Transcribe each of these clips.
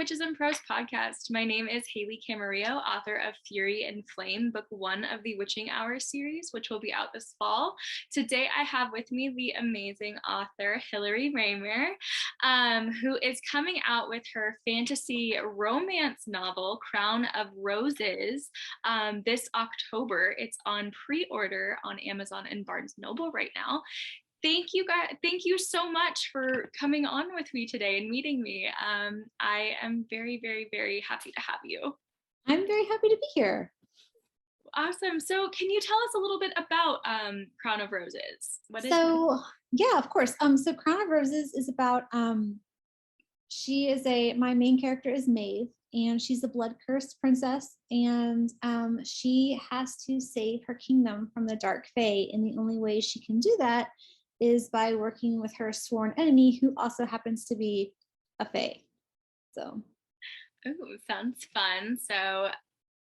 Witches and Prose podcast. My name is Haley Camarillo, author of Fury and Flame, book 1 of the Witching Hour series, which will be out this fall. Today I have with me the amazing author Hillary Raymer, who is coming out with her fantasy romance novel, Crown of Roses, this October. It's on pre-order on Amazon and Barnes & Noble right now. Thank you guys. Thank you so much for coming on with me today and meeting me. I am very, very, very happy to have you. I'm very happy to be here. Awesome. So can you tell us a little bit about Crown of Roses? Yeah, of course. So Crown of Roses is about, my main character is Maeve, and she's a blood-cursed princess, and she has to save her kingdom from the Dark Fae, and the only way she can do that is by working with her sworn enemy, who also happens to be a fae. So, ooh, sounds fun. So,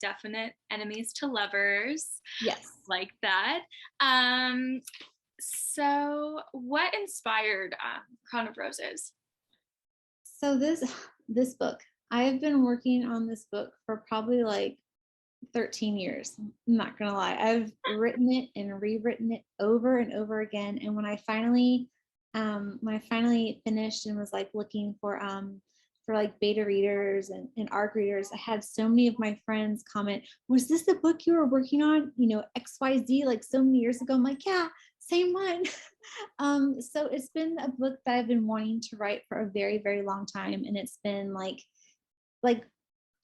definite enemies to lovers. Yes, like that. So, what inspired Crown of Roses? So this book, I have been working on this book for probably like 13 years. I'm not gonna lie. I've written it and rewritten it over and over again. And when I finally finished and was like looking for like beta readers and ARC readers, I had so many of my friends comment, was this the book you were working on, XYZ, like so many years ago? I'm like, yeah, same one. So it's been a book that I've been wanting to write for a very, very long time. And it's been like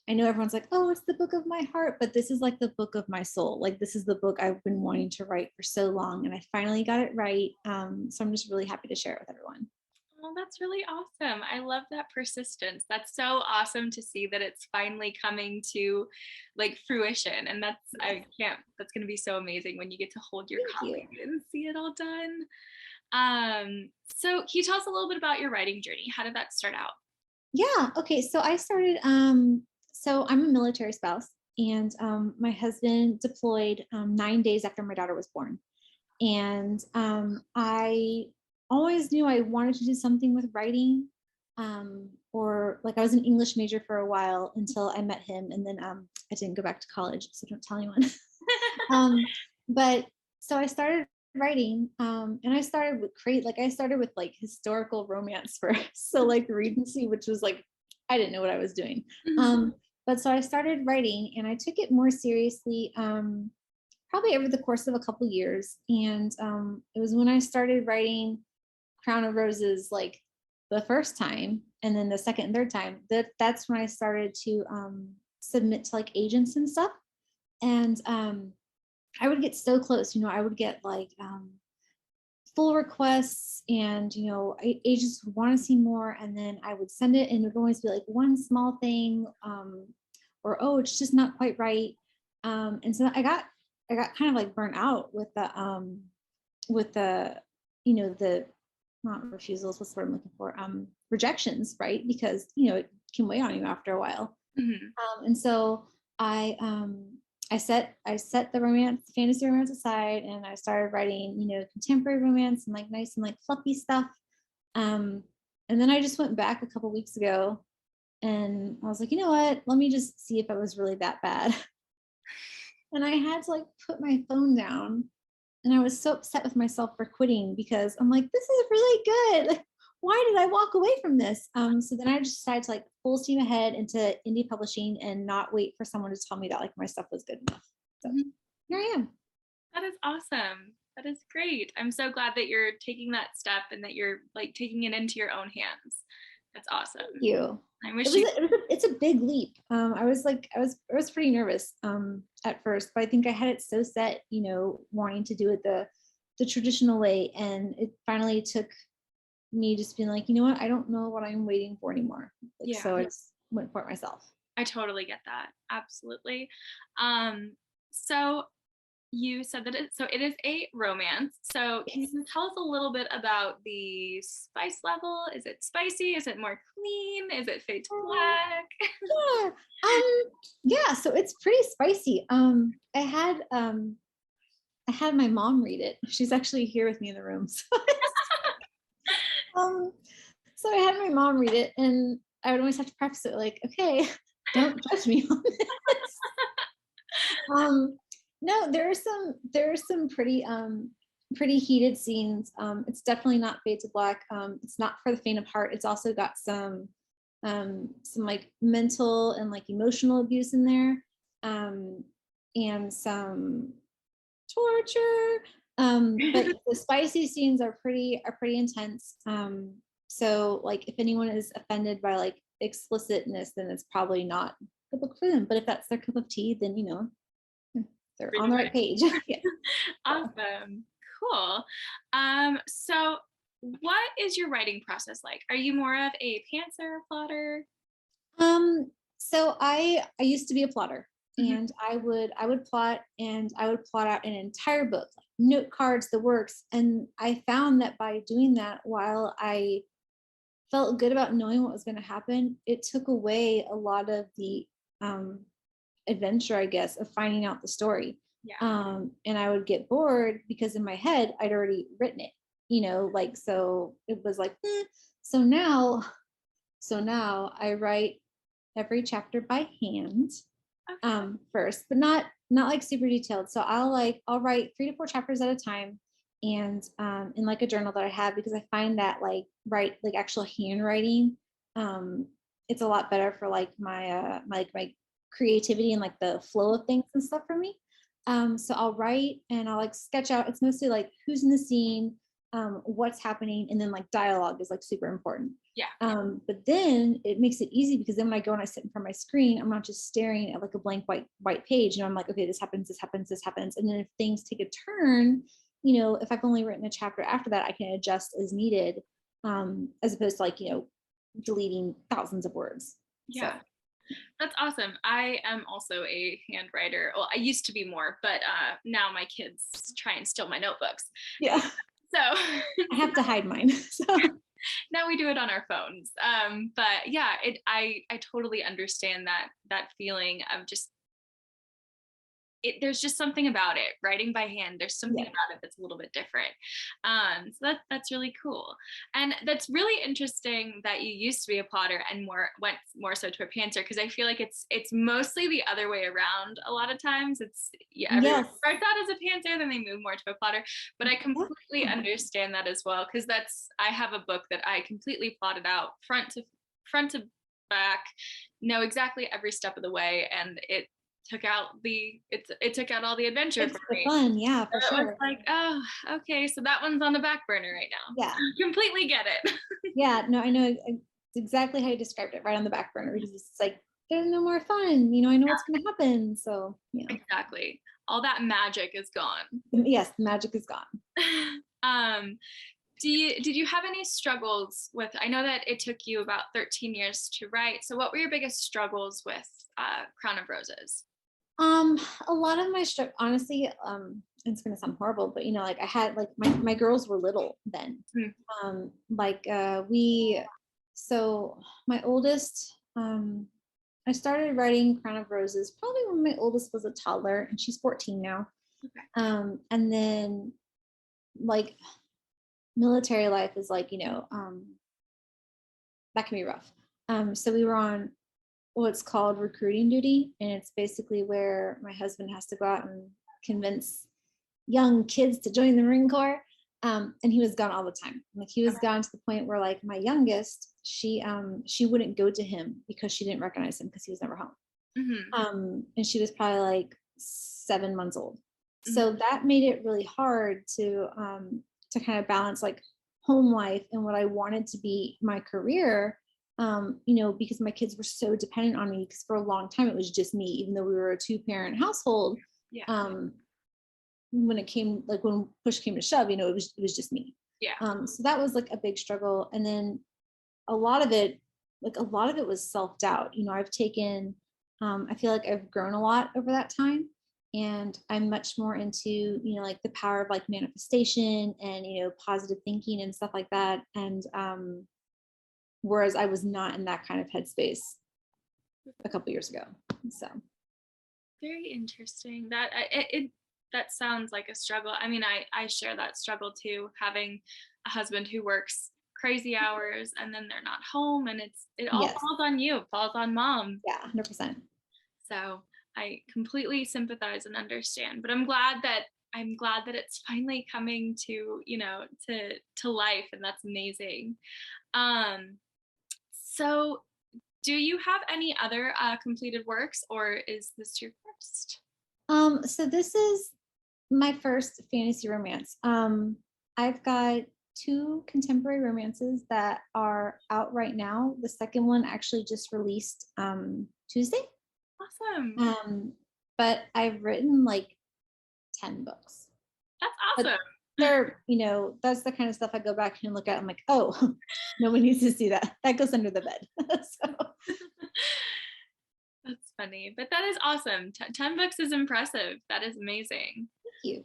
I know everyone's like, oh, it's the book of my heart, but this is like the book of my soul. Like, this is the book I've been wanting to write for so long, and I finally got it right. So I'm just really happy to share it with everyone. Oh, that's really awesome. I love that persistence. That's so awesome to see that it's finally coming to like fruition. And that's going to be so amazing when you get to hold your copy and see it all done. So can you tell us a little bit about your writing journey? How did that start out? Yeah. Okay. So I started, so I'm a military spouse, and my husband deployed 9 days after my daughter was born. And I always knew I wanted to do something with writing, or like I was an English major for a while until I met him, and then I didn't go back to college, so don't tell anyone. But so I started writing, and I started with like historical romance first, so like Regency, which was like I didn't know what I was doing. But so I started writing, and I took it more seriously probably over the course of a couple years. And it was when I started writing Crown of Roses like the first time, and then the second and third time, that's when I started to submit to like agents and stuff. And I would get so close, I would get like full requests, and agents would want to see more, and then I would send it, and it would always be like one small thing, or oh, it's just not quite right. And so I got kind of like burnt out with the the not refusals, what's the word I'm looking for, rejections, right? Because it can weigh on you after a while. And so I set the fantasy romance aside, and I started writing, contemporary romance and like nice and like fluffy stuff. And then I just went back a couple weeks ago, and I was like, you know what? Let me just see if it was really that bad. And I had to like put my phone down, and I was so upset with myself for quitting, because I'm like, this is really good. Why did I walk away from this? So then I just decided to like full steam ahead into indie publishing and not wait for someone to tell me that like my stuff was good enough. So here I am. That is awesome. That is great. I'm so glad that you're taking that step and that you're like taking it into your own hands. That's awesome. Thank you. I wish it's a big leap. I was pretty nervous at first, but I think I had it so set, wanting to do it the traditional way, and it finally took me just being like, you know what, I don't know what I'm waiting for anymore. So I just went for it myself. I totally get that. Absolutely. So you said that it is a romance. So can you tell us a little bit about the spice level? Is it spicy? Is it more clean? Is it fade to black? Yeah, so it's pretty spicy. I had my mom read it. She's actually here with me in the room. So I had my mom read it, and I would always have to preface it like, okay, don't judge me on this. No, there are some pretty heated scenes. It's definitely not Fade to Black. It's not for the faint of heart. It's also got some like mental and like emotional abuse in there, and some torture. But the spicy scenes are pretty intense. So like if anyone is offended by like explicitness, then it's probably not the book for them. But if that's their cup of tea, then they're on the right page. Yeah. Awesome. Cool. So what is your writing process like? Are you more of a pantser, plotter? So I used to be a plotter, and I would plot, and I would plot out an entire book, like note cards, the works. And I found that by doing that, while I felt good about knowing what was going to happen, it took away a lot of the adventure, I guess, of finding out the story. Yeah. And I would get bored because in my head I'd already written it, like, so it was like, so now I write every chapter by hand, first, but not like super detailed. So I'll write 3 to 4 chapters at a time, and in like a journal that I have, because I find that like actual handwriting, it's a lot better for like my creativity and like the flow of things and stuff for me. So I'll write and I'll like sketch out. It's mostly like who's in the scene, what's happening, and then like dialogue is like super important. Yeah. But then it makes it easy, because then when I go and I sit in front of my screen, I'm not just staring at like a blank white page. I'm like, okay, this happens. And then if things take a turn, if I've only written a chapter after that, I can adjust as needed, as opposed to like, deleting thousands of words. Yeah. So. That's awesome. I am also a handwriter. Well, I used to be more, but now my kids try and steal my notebooks. Yeah. So I have to hide mine. So now we do it on our phones. But yeah, I totally understand that feeling of just there's just something about it. Writing by hand, there's something about it that's a little bit different. So that's really cool. And that's really interesting that you used to be a plotter and went more so to a pantser, because I feel like it's mostly the other way around. A lot of times everyone starts out as a pantser, then they move more to a plotter. But I completely understand that as well, because I have a book that I completely plotted out front to back, know exactly every step of the way, and it took out all the adventure it's for the me. fun, yeah, for So sure. it was like, oh, okay, so that one's on the back burner right now. Yeah. I completely get it. Yeah, no, I know exactly how you described it, right on the back burner, because it's like there's no more fun. I know what's going to happen. So yeah. Exactly. All that magic is gone. Yes, the magic is gone. Did you have any struggles with? I know that it took you about 13 years to write. So what were your biggest struggles with Crown of Roses? A lot of my honestly, it's gonna sound horrible, but like I had like my girls were little then. So my oldest, I started writing Crown of Roses probably when my oldest was a toddler, and she's 14 now. Okay. And then like military life is like, that can be rough. So we were on what's called recruiting duty, and it's basically where my husband has to go out and convince young kids to join the Marine Corps. And he was gone all the time. Like he was gone to the point where like my youngest, she wouldn't go to him because she didn't recognize him because he was never home. And she was probably like 7 months old. So that made it really hard to kind of balance like home life and what I wanted to be my career, because my kids were so dependent on me, because for a long time it was just me, even though we were a 2-parent household. When push came to shove, it was just me. So that was like a big struggle. And then a lot of it was self-doubt. I've taken, I feel like I've grown a lot over that time, and I'm much more into, like the power of like manifestation and, positive thinking and stuff like that. And whereas I was not in that kind of headspace a couple years ago. So very interesting. That sounds like a struggle. I mean, I share that struggle too, having a husband who works crazy hours and then they're not home, and it all Yes. falls on you, falls on mom. Yeah, 100%. So I completely sympathize and understand, but I'm glad that it's finally coming to, to life, and that's amazing. So do you have any other completed works, or is this your first? So this is my first fantasy romance. I've got 2 contemporary romances that are out right now. The second one actually just released Tuesday. Awesome. But I've written like 10 books. That's awesome. But they're, that's the kind of stuff I go back and look at. I'm like, oh, no one needs to see that. That goes under the bed. So. That's funny, but that is awesome. 10 books is impressive. That is amazing. Thank you.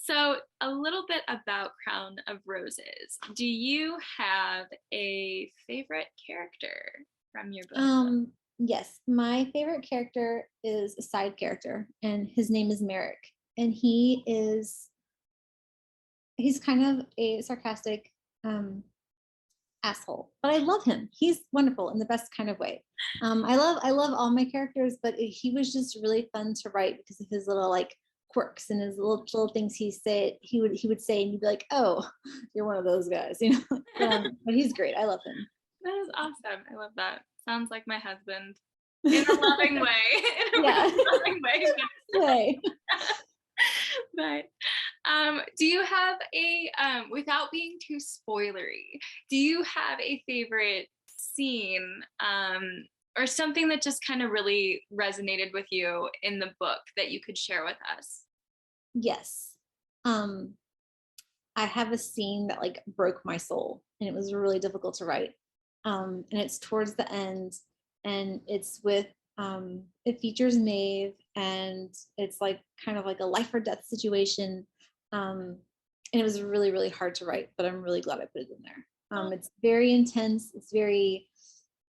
So a little bit about Crown of Roses. Do you have a favorite character from your book? Yes, my favorite character is a side character, and his name is Merrick, and he's kind of a sarcastic asshole, but I love him. He's wonderful in the best kind of way. I love all my characters, but he was just really fun to write because of his little like quirks and his little things he would say, and you'd be like, oh, you're one of those guys, but he's great. I love him. That is awesome. I love that. Sounds like my husband in a loving way. Loving way. But do you have a without being too spoilery, do you have a favorite scene or something that just kind of really resonated with you in the book that you could share with us? Yes. I have a scene that like broke my soul, and it was really difficult to write. And it's towards the end, and it's with it features Maeve, and it's like kind of like a life or death situation. And it was really, really hard to write, but I'm really glad I put it in there. It's very intense. It's very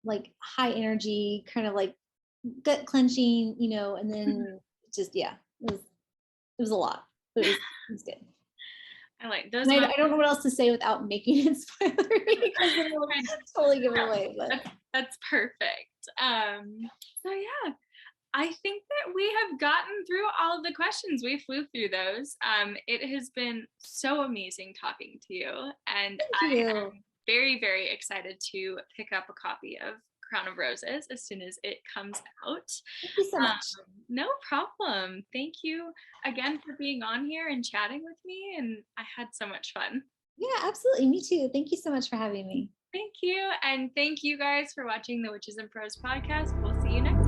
like high energy, kind of like gut clenching, and then just, yeah, it was a lot, but it was good. I like those. I don't know what else to say without making it spoilery because then we'll totally give it away. But that's perfect. So yeah, I think that we have gotten through all of the questions. We flew through those. It has been so amazing talking to you, and I am very, very excited to pick up a copy of Crown of Roses as soon as it comes out. Thank you so much. No problem. Thank you again for being on here and chatting with me, and I had so much fun. Yeah, absolutely. Me too. Thank you so much for having me. Thank you, and thank you guys for watching the Witches and Prose podcast. We'll see you next time.